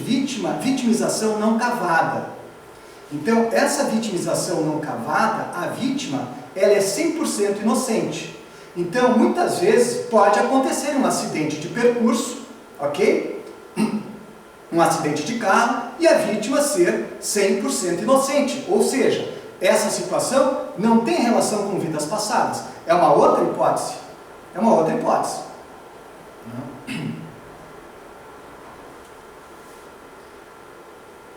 vitimização não cavada. Então, essa vitimização não cavada, a vítima, ela é 100% inocente. Então, muitas vezes, pode acontecer um acidente de percurso, ok? Um acidente de carro, e a vítima ser 100% inocente. Ou seja, essa situação não tem relação com vidas passadas. É uma outra hipótese. É uma outra hipótese.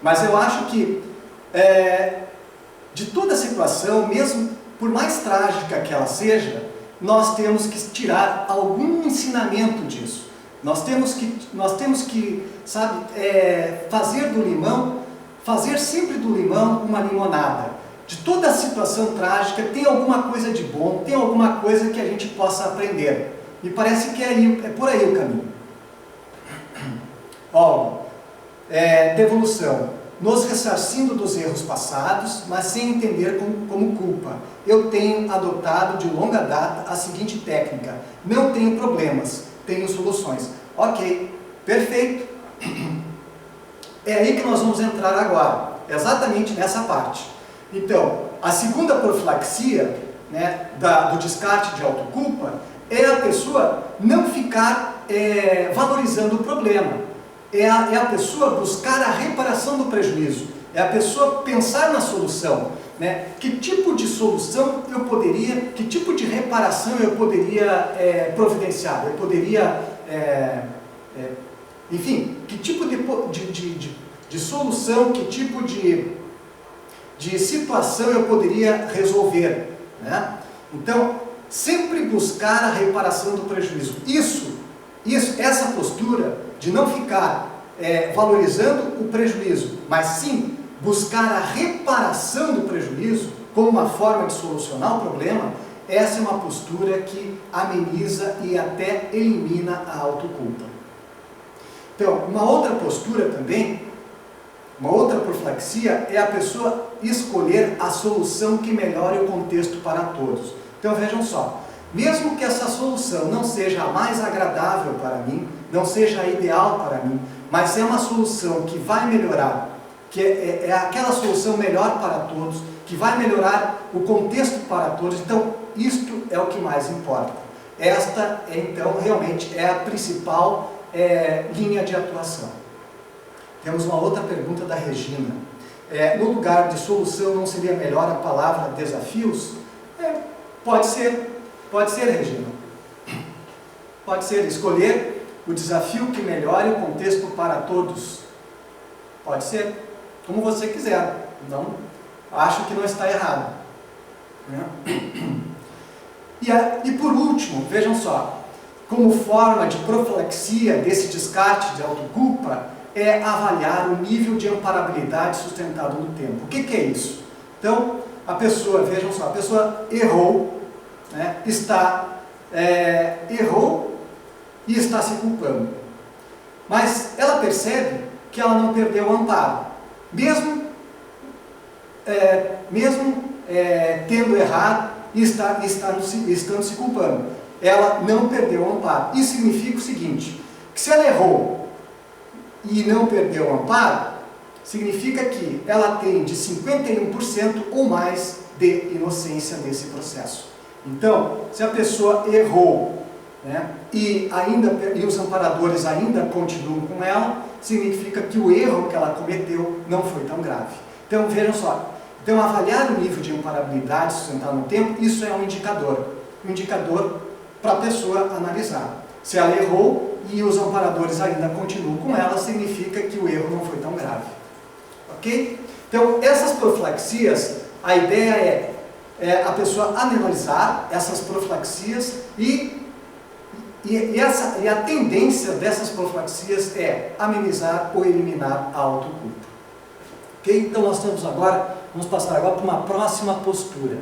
Mas eu acho que, de toda a situação, mesmo por mais trágica que ela seja, nós temos que tirar algum ensinamento disso. Nós temos que sabe, fazer do limão, fazer sempre do limão uma limonada. De toda a situação trágica, tem alguma coisa de bom, tem alguma coisa que a gente possa aprender. Me parece que é por aí o caminho. Ó, devolução. Nos ressarcindo dos erros passados, mas sem entender como culpa. Eu tenho adotado de longa data a seguinte técnica: não tenho problemas, tenho soluções. Ok, perfeito. É aí que nós vamos entrar agora, exatamente nessa parte. Então, a segunda profilaxia, né, do descarte de autoculpa é a pessoa não ficar valorizando o problema. É a pessoa buscar a reparação do prejuízo. É a pessoa pensar na solução. Né? Que tipo de solução eu poderia, que tipo de reparação eu poderia providenciar? Eu poderia, enfim, que tipo de solução, que tipo de situação eu poderia resolver? Né? Então, sempre buscar a reparação do prejuízo. Essa postura de não ficar valorizando o prejuízo, mas sim buscar a reparação do prejuízo como uma forma de solucionar o problema, essa é uma postura que ameniza e até elimina a autoculpa. Então, uma outra postura também, uma outra profilaxia, é a pessoa escolher a solução que melhore o contexto para todos. Então vejam só, mesmo que essa solução não seja a mais agradável para mim, não seja a ideal para mim, mas é uma solução que vai melhorar, que é aquela solução melhor para todos, que vai melhorar o contexto para todos, então isto é o que mais importa. Esta, então, realmente é a principal linha de atuação. Temos uma outra pergunta da Regina. No lugar de solução, não seria melhor a palavra desafios? Pode ser, Regina. Pode ser escolher o desafio que melhore o contexto para todos. Pode ser, como você quiser. Não, acho que não está errado. E por último, vejam só, como forma de profilaxia desse descarte de autoculpa, é avaliar o nível de amparabilidade sustentado no tempo. O que é isso? Então, a pessoa, vejam só, a pessoa errou, né, errou e está se culpando. Mas ela percebe que ela não perdeu o amparo. Mesmo tendo errado e estando se culpando. Ela não perdeu o amparo. Isso significa o seguinte, que se ela errou e não perdeu o amparo, significa que ela tem de 51% ou mais de inocência nesse processo. Então, se a pessoa errou, né, e os amparadores ainda continuam com ela, significa que o erro que ela cometeu não foi tão grave. Então, vejam só. Então, avaliar o nível de amparabilidade sustentado no tempo, isso é um indicador. Um indicador para a pessoa analisar. Se ela errou e os amparadores ainda continuam com ela, significa que o erro não foi tão grave. Ok? Então, essas profilaxias, a ideia é a pessoa analisar essas profilaxias e a tendência dessas profilaxias é amenizar ou eliminar a autoculpa. Ok? Então, nós estamos agora, vamos passar agora para uma próxima postura.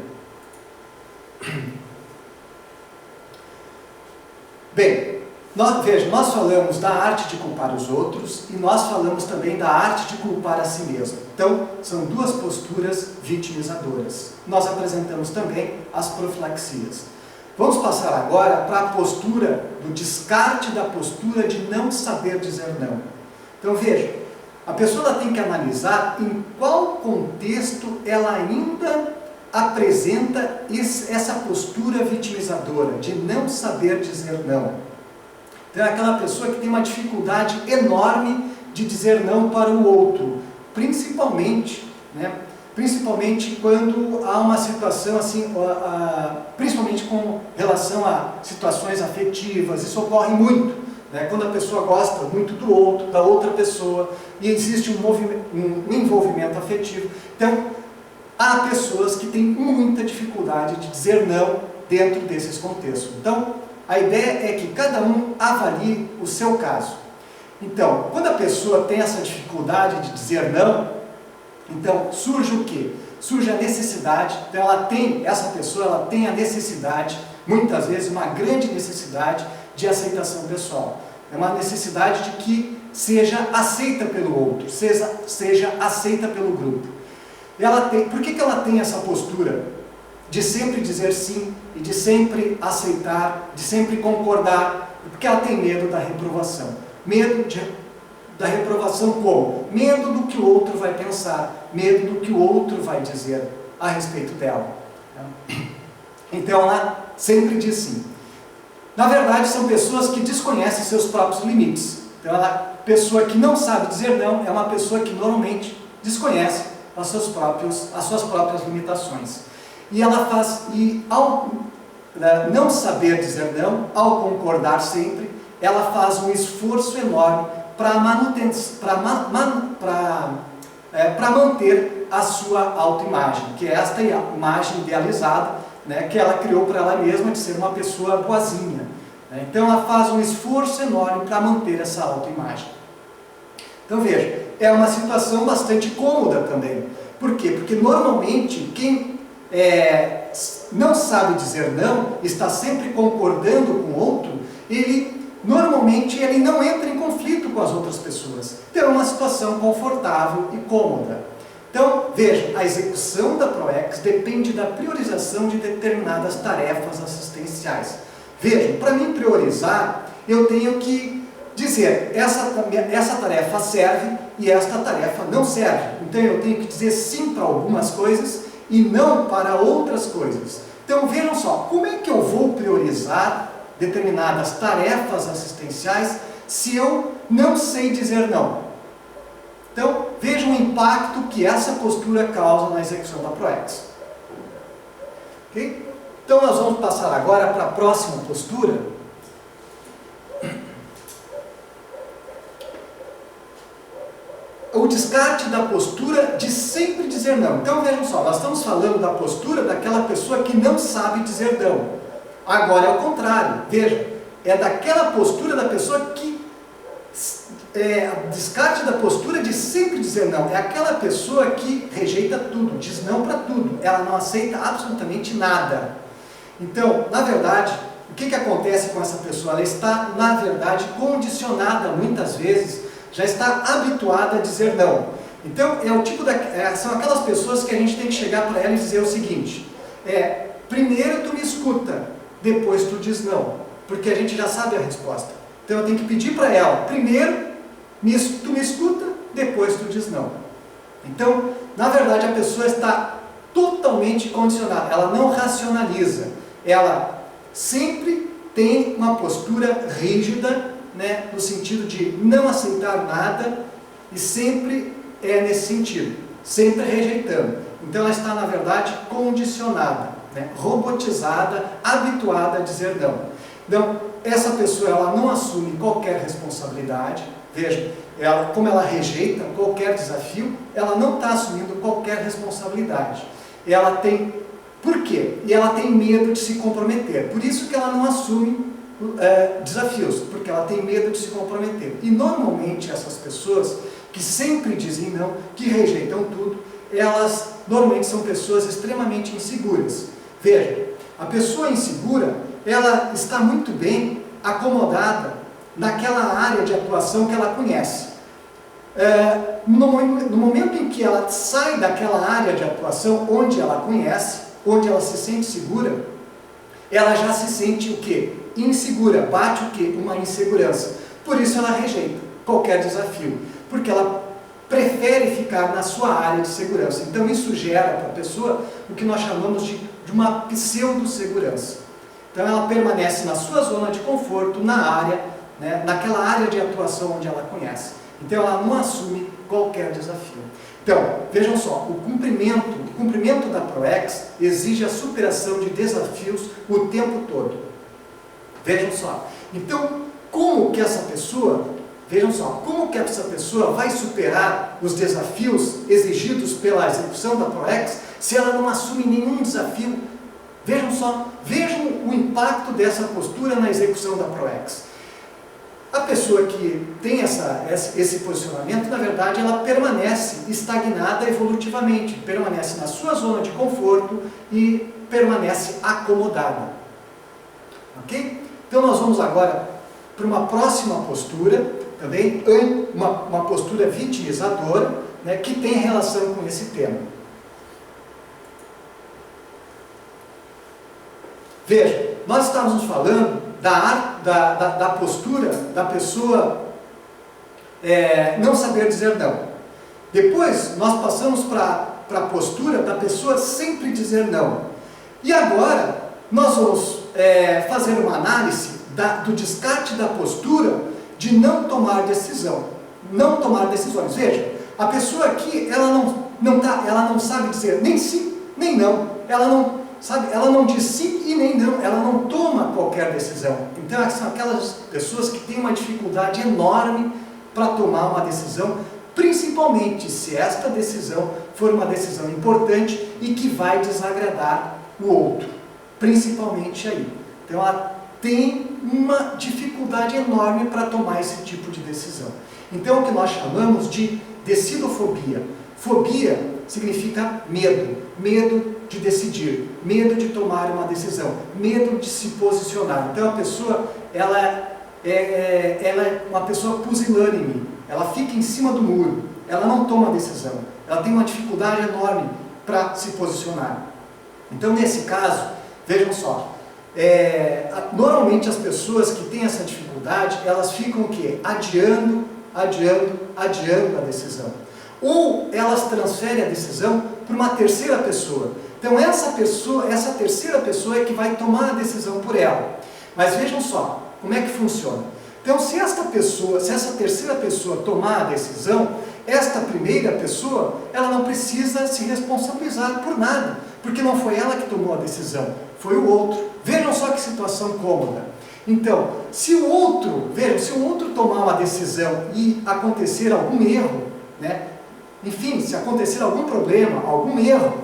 Bem, nós falamos da arte de culpar os outros e nós falamos também da arte de culpar a si mesmo. Então, são duas posturas vitimizadoras. Nós apresentamos também as profilaxias. Vamos passar agora para a postura do descarte da postura de não saber dizer não. Então, veja, a pessoa ela tem que analisar em qual contexto ela ainda apresenta essa postura vitimizadora, de não saber dizer não. Então é aquela pessoa que tem uma dificuldade enorme de dizer não para o outro, principalmente, né? Principalmente quando há uma situação assim, principalmente com relação a situações afetivas, isso ocorre muito, né? Quando a pessoa gosta muito do outro, da outra pessoa, e existe um envolvimento afetivo. Então, há pessoas que têm muita dificuldade de dizer não dentro desses contextos. Então, a ideia é que cada um avalie o seu caso. Então, quando a pessoa tem essa dificuldade de dizer não, então surge o quê? Surge a necessidade. Então essa pessoa ela tem a necessidade, muitas vezes uma grande necessidade de aceitação pessoal. É uma necessidade de que seja aceita pelo outro, seja aceita pelo grupo. Por que ela tem essa postura de sempre dizer sim e de sempre aceitar, de sempre concordar? Porque ela tem medo da reprovação. Medo da reprovação como? Medo do que o outro vai pensar, medo do que o outro vai dizer a respeito dela. Então ela sempre diz sim. Na verdade, são pessoas que desconhecem seus próprios limites. Então, pessoa que não sabe dizer não é uma pessoa que normalmente desconhece as suas próprias limitações. E ela ao não saber dizer não, ao concordar sempre, ela faz um esforço enorme para manter a sua autoimagem, que é esta imagem idealizada, né, que ela criou para ela mesma de ser uma pessoa boazinha. Né? Então ela faz um esforço enorme para manter essa autoimagem. Então veja, é uma situação bastante cômoda também. Por quê? Porque normalmente quem não sabe dizer não, está sempre concordando com o outro, normalmente ele não entra em conflito com as outras pessoas. Então é uma situação confortável e cômoda. Então, veja, a execução da ProEx depende da priorização de determinadas tarefas assistenciais. Veja, para mim priorizar, eu tenho que dizer, essa tarefa serve e esta tarefa não serve. Então eu tenho que dizer sim para algumas coisas e não para outras coisas. Então vejam só, como é que eu vou priorizar determinadas tarefas assistenciais se eu não sei dizer não? Então, vejam o impacto que essa postura causa na execução da ProEx. Okay? Então, nós vamos passar agora para a próxima postura. O descarte da postura de sempre dizer não. Então, vejam só, nós estamos falando da postura daquela pessoa que não sabe dizer não. Agora é o contrário, veja, é daquela postura da pessoa que descarte da postura de sempre dizer não. É aquela pessoa que rejeita tudo, diz não para tudo, ela não aceita absolutamente nada. Então, na verdade, o que acontece com essa pessoa? Ela está, na verdade, condicionada muitas vezes, já está habituada a dizer não. Então, são aquelas pessoas que a gente tem que chegar para ela e dizer o seguinte, primeiro tu me escuta, depois tu diz não, porque a gente já sabe a resposta. Então eu tenho que pedir para ela, primeiro tu me escuta, depois tu diz não. Então, na verdade, a pessoa está totalmente condicionada, ela não racionaliza, ela sempre tem uma postura rígida, né, no sentido de não aceitar nada e sempre nesse sentido, sempre rejeitando. Então ela está, na verdade, condicionada, né, robotizada, habituada a dizer não. Então, essa pessoa ela não assume qualquer responsabilidade. Veja, como ela rejeita qualquer desafio, ela não está assumindo qualquer responsabilidade. Por quê? E ela tem medo de se comprometer. Por isso que ela não assume desafios, porque ela tem medo de se comprometer. E normalmente essas pessoas que sempre dizem não, que rejeitam tudo, elas normalmente são pessoas extremamente inseguras. Veja, a pessoa insegura, ela está muito bem acomodada naquela área de atuação que ela conhece. No momento em que ela sai daquela área de atuação onde ela conhece, onde ela se sente segura, ela já se sente o quê? Insegura, bate o quê? Uma insegurança. Por isso ela rejeita qualquer desafio, porque ela ficar na sua área de segurança. Então isso gera para a pessoa o que nós chamamos de uma pseudo-segurança. Então ela permanece na sua zona de conforto, na área, né, naquela área de atuação onde ela conhece. Então ela não assume qualquer desafio. Então, vejam só, o cumprimento da ProEx exige a superação de desafios o tempo todo. Vejam só. Então, como que essa pessoa vai superar os desafios exigidos pela execução da ProEx se ela não assume nenhum desafio? Vejam só, vejam o impacto dessa postura na execução da ProEx. A pessoa que tem esse posicionamento, na verdade, ela permanece estagnada evolutivamente, permanece na sua zona de conforto e permanece acomodada. Ok? Então nós vamos agora para uma próxima postura, também uma postura vitimizadora, né, que tem relação com esse tema. Veja, nós estávamos falando da postura da pessoa não saber dizer não. Depois nós passamos para a postura da pessoa sempre dizer não. E agora nós vamos fazer uma análise do descarte da postura de não tomar decisão. Não tomar decisões. Veja, a pessoa aqui ela não sabe dizer nem sim nem não. Ela não diz sim e nem não, ela não toma qualquer decisão. Então são aquelas pessoas que têm uma dificuldade enorme para tomar uma decisão, principalmente se esta decisão for uma decisão importante e que vai desagradar o outro, principalmente aí. Então ela tem uma dificuldade enorme para tomar esse tipo de decisão. Então o que nós chamamos de decidofobia. Fobia significa medo, medo de decidir, medo de tomar uma decisão, medo de se posicionar. Então a pessoa, ela é uma pessoa pusilânime, ela fica em cima do muro, ela não toma decisão, ela tem uma dificuldade enorme para se posicionar. Então nesse caso, vejam só, normalmente as pessoas que têm essa dificuldade, elas ficam o quê? Adiando a decisão. Ou elas transferem a decisão para uma terceira pessoa. Então essa terceira pessoa é que vai tomar a decisão por ela. Mas vejam só, como é que funciona. Então se essa terceira pessoa tomar a decisão, esta primeira pessoa, ela não precisa se responsabilizar por nada, porque não foi ela que tomou a decisão, foi o outro. Vejam só que situação cômoda. Então, se o outro tomar uma decisão e acontecer algum erro, né? Enfim, se acontecer algum problema, algum erro,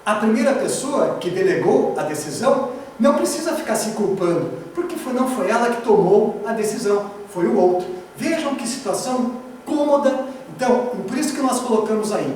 a primeira pessoa que delegou a decisão não precisa ficar se culpando, porque não foi ela que tomou a decisão, foi o outro. Vejam que situação cômoda. Então, por isso que nós colocamos aí,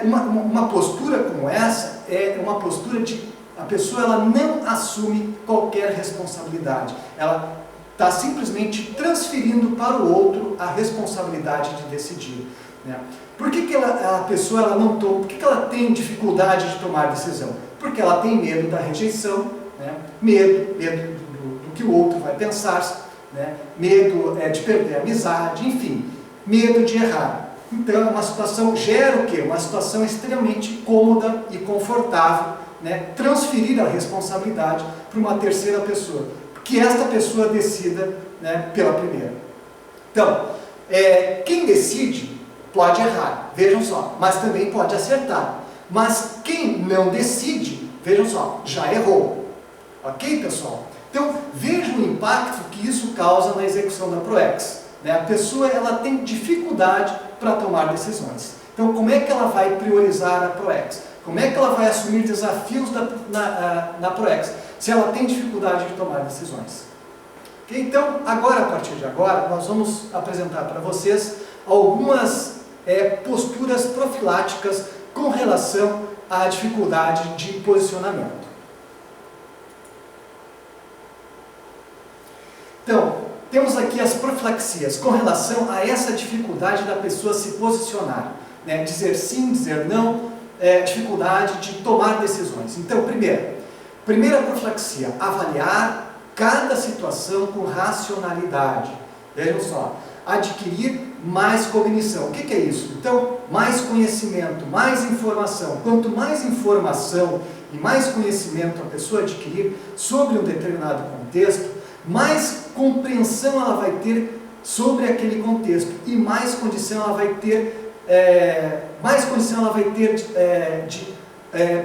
uma postura como essa, é uma postura de a pessoa ela não assume qualquer responsabilidade, ela está simplesmente transferindo para o outro a responsabilidade de decidir. Né? Por que a pessoa não toma? Por que ela tem dificuldade de tomar decisão? Porque ela tem medo da rejeição, né? medo do que o outro vai pensar, né? Medo de perder a amizade, enfim, medo de errar. Então é uma situação, gera o quê? Uma situação extremamente cômoda e confortável, né? Transferir a responsabilidade para uma terceira pessoa, que esta pessoa decida, né, pela primeira. Então, quem decide pode errar, vejam só, mas também pode acertar. Mas quem não decide, vejam só, já errou. Ok, pessoal? Então, vejam o impacto que isso causa na execução da ProEx. Né? A pessoa ela tem dificuldade para tomar decisões. Então, como é que ela vai priorizar a ProEx? Como é que ela vai assumir desafios na ProEx, se ela tem dificuldade de tomar decisões? Okay? Então, agora, a partir de agora, nós vamos apresentar para vocês algumas posturas profiláticas com relação à dificuldade de posicionamento. Então, temos aqui as profilaxias com relação a essa dificuldade da pessoa se posicionar, né? Dizer sim, dizer não, dificuldade de tomar decisões. Então, primeira profilaxia, avaliar cada situação com racionalidade. Vejam só, adquirir mais cognição. O que é isso? Então, mais conhecimento, mais informação. Quanto mais informação e mais conhecimento a pessoa adquirir sobre um determinado contexto, mais compreensão ela vai ter sobre aquele contexto e mais condição ela vai ter, de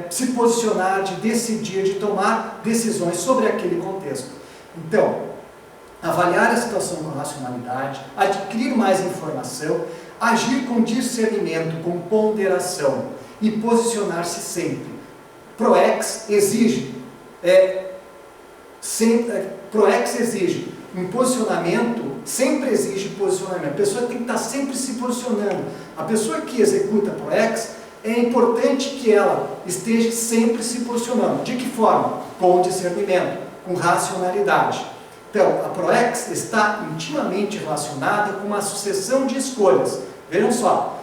se posicionar, de decidir, de tomar decisões sobre aquele contexto. Então, avaliar a situação com racionalidade, adquirir mais informação, agir com discernimento, com ponderação e posicionar-se sempre. ProEx exige um posicionamento, sempre exige posicionamento. A pessoa tem que estar sempre se posicionando. A pessoa que executa ProEx, é importante que ela esteja sempre se posicionando. De que forma? Com discernimento, com racionalidade. Então, a ProEx está intimamente relacionada com uma sucessão de escolhas. Vejam só,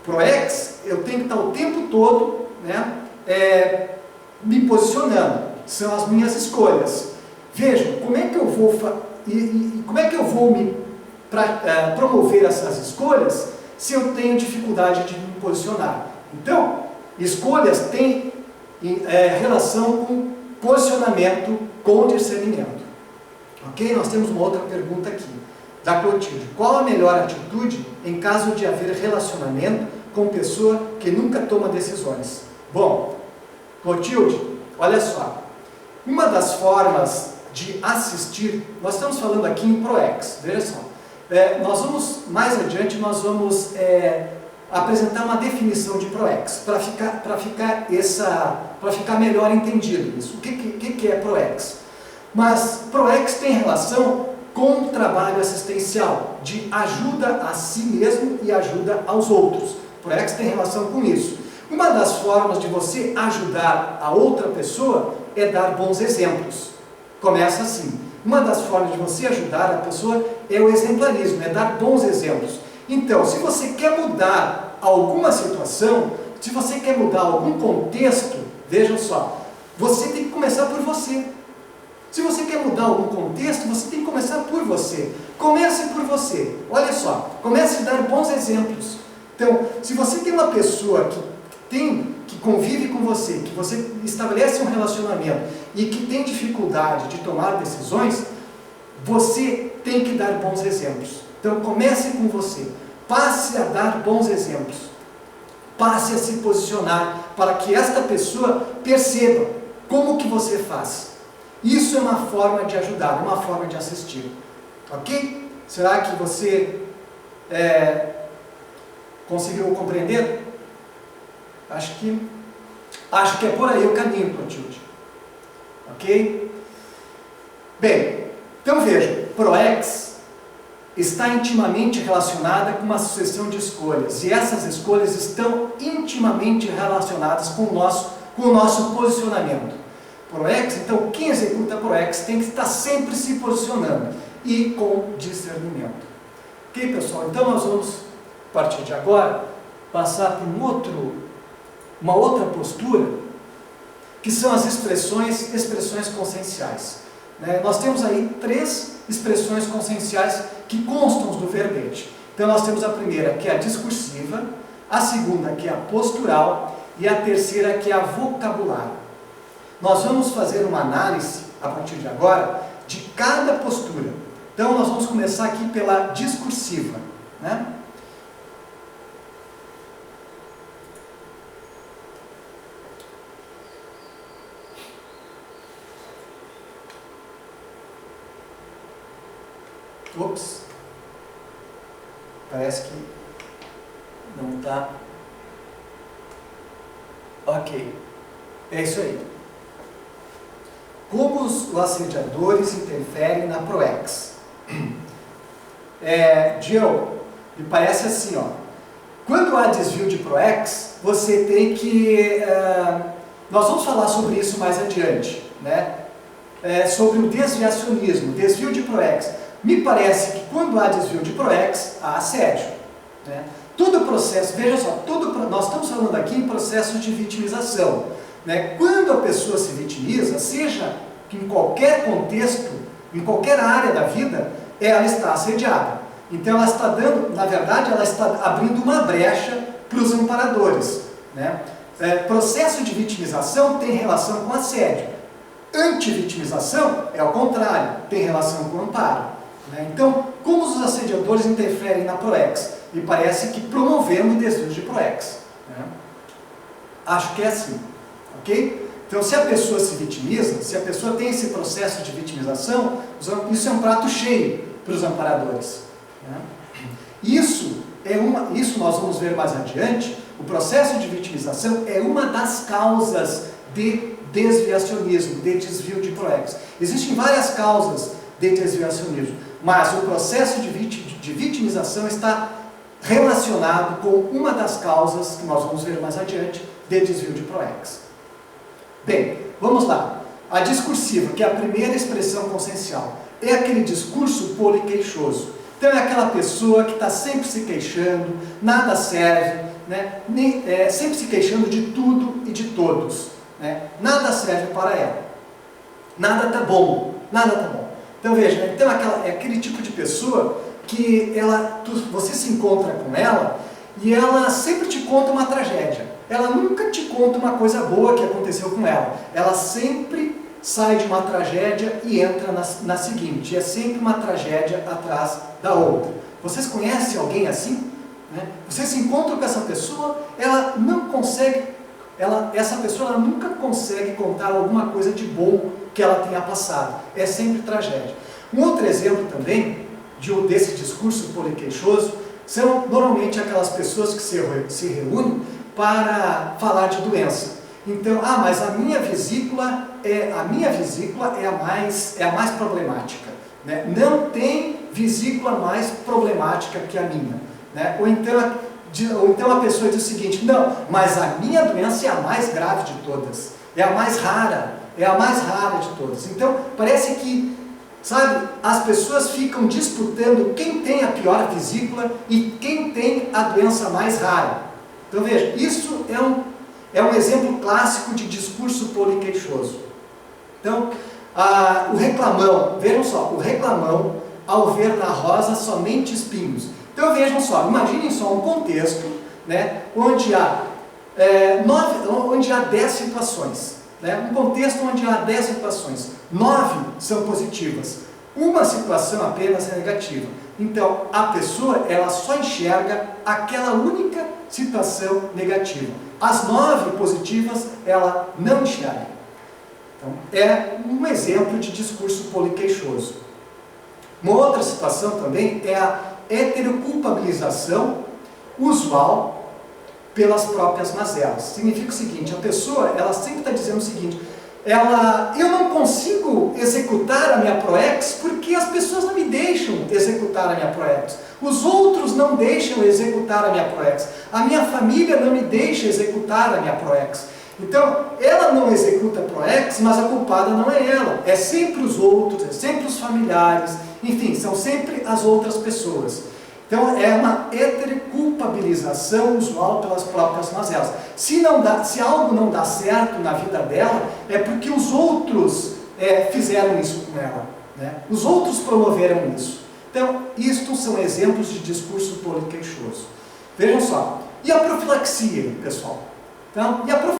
ProEx, eu tenho que estar o tempo todo, me posicionando. São as minhas escolhas. Vejam, como é que eu vou promover essas escolhas se eu tenho dificuldade de me posicionar? Então, escolhas têm relação com posicionamento, com discernimento. Ok? Nós temos uma outra pergunta aqui, da Clotilde. Qual a melhor atitude em caso de haver relacionamento com pessoa que nunca toma decisões? Bom, Clotilde, olha só. Uma das formas de assistir, nós estamos falando aqui em ProEx, veja só. Mais adiante, nós vamos apresentar uma definição de ProEx, para ficar melhor entendido isso. O que é ProEx? Mas ProEx tem relação com o trabalho assistencial, de ajuda a si mesmo e ajuda aos outros. ProEx tem relação com isso. Uma das formas de você ajudar a outra pessoa é dar bons exemplos. Começa assim. Uma das formas de você ajudar a pessoa é o exemplarismo, é dar bons exemplos. Então, se você quer mudar alguma situação, se você quer mudar algum contexto, vejam só, você tem que começar por você. Se você quer mudar algum contexto, você tem que começar por você. Comece por você. Olha só, comece a dar bons exemplos. Então, se você tem uma pessoa que convive com você, que você estabelece um relacionamento e que tem dificuldade de tomar decisões, você tem que dar bons exemplos. Então, comece com você. Passe a dar bons exemplos. Passe a se posicionar para que esta pessoa perceba como que você faz. Isso é uma forma de ajudar, uma forma de assistir. Ok? Será que você conseguiu compreender? Acho que é por aí o caminho, Clotilde. Ok? Bem, então veja, ProEx está intimamente relacionada com uma sucessão de escolhas, e essas escolhas estão intimamente relacionadas com o nosso posicionamento. ProEx, então quem executa ProEx tem que estar sempre se posicionando e com discernimento. Ok, pessoal? Então nós vamos, a partir de agora, passar por uma outra postura, que são as expressões conscienciais. Nós temos aí 3 expressões conscienciais que constam do verbete. Então nós temos a primeira, que é a discursiva, a segunda, que é a postural, e a terceira, que é a vocabular. Nós vamos fazer uma análise, a partir de agora, de cada postura. Então nós vamos começar aqui pela discursiva. Ops, parece que não está. Ok, é isso aí. Como os assediadores interferem na ProEx? Joe, me parece assim, ó. Quando há desvio de ProEx, você tem que... nós vamos falar sobre isso mais adiante, sobre o desviacionismo, desvio de ProEx. Me parece que quando há desvio de ProEx, há assédio. Todo processo, veja só, nós estamos falando aqui em processo de vitimização. Quando a pessoa se vitimiza, seja em qualquer contexto, em qualquer área da vida, ela está assediada. Então ela está dando, na verdade, ela está abrindo uma brecha para os amparadores, né? Processo de vitimização tem relação com assédio. Antivitimização é ao contrário, tem relação com amparo, né? Então, como os assediadores interferem na PROEX? E parece que promovendo o desvio de PROEX, né? Acho que é assim, ok? Então, se a pessoa se vitimiza, se a pessoa tem esse processo de vitimização, isso é um prato cheio para os amparadores, né? Isso nós vamos ver mais adiante. O processo de vitimização é uma das causas de desviacionismo, de desvio de PROEX. Existem várias causas de desviacionismo, mas o processo de vitimização está relacionado com uma das causas, que nós vamos ver mais adiante, de desvio de PROEX. Bem, vamos lá. A discursiva, que é a primeira expressão consciencial, é aquele discurso poliqueixoso. Então é aquela pessoa que está sempre se queixando, nada serve, né? Sempre se queixando de tudo e de todos, né? Nada serve para ela. Nada está bom, nada está bom. Então veja, né? Então é aquele tipo de pessoa que você se encontra com ela e ela sempre te conta uma tragédia. Ela nunca te conta uma coisa boa que aconteceu com ela. Ela sempre sai de uma tragédia e entra na seguinte. É sempre uma tragédia atrás da outra. Vocês conhecem alguém assim? Né? Você se encontra com essa pessoa, ela não consegue, essa pessoa ela nunca consegue contar alguma coisa de bom que ela tenha passado. É sempre tragédia. Um outro exemplo também desse discurso poliqueixoso são normalmente aquelas pessoas que se reúnem para falar de doença. Então, mas a minha vesícula é a mais problemática, né? Não tem vesícula mais problemática que a minha, né? Ou então a pessoa diz o seguinte: não, mas a minha doença é a mais grave de todas, é a mais rara de todas. Então parece que, sabe, as pessoas ficam disputando quem tem a pior vesícula e quem tem a doença mais rara. Então veja, isso é um exemplo clássico de discurso poliqueixoso. Então, o reclamão, vejam só, o reclamão, ao ver na rosa somente espinhos. Então vejam só, imaginem só um contexto, né, onde há 10 situações. Né, um contexto onde há 10 situações, 9 são positivas, uma situação apenas é negativa. Então, a pessoa ela só enxerga aquela única situação negativa. As 9 positivas, ela não enxerga. Então, é um exemplo de discurso poliqueixoso. Uma outra situação também é a heteroculpabilização usual pelas próprias mazelas. Significa o seguinte: a pessoa ela sempre está dizendo o seguinte: eu não consigo executar a minha PROEX porque as pessoas não me deixam executar a minha PROEX. Os outros não deixam executar a minha PROEX. A minha família não me deixa executar a minha PROEX. Então, ela não executa a PROEX, mas a culpada não é ela. É sempre os outros, é sempre os familiares, enfim, são sempre as outras pessoas. Então, é uma heteroculpabilização usual pelas próprias mazelas. Se algo não dá certo na vida dela, é porque os outros fizeram isso com ela, né? Os outros promoveram isso. Então, isto são exemplos de discurso poliqueixoso. Vejam só. E a profilaxia, pessoal? Então, e a profilaxia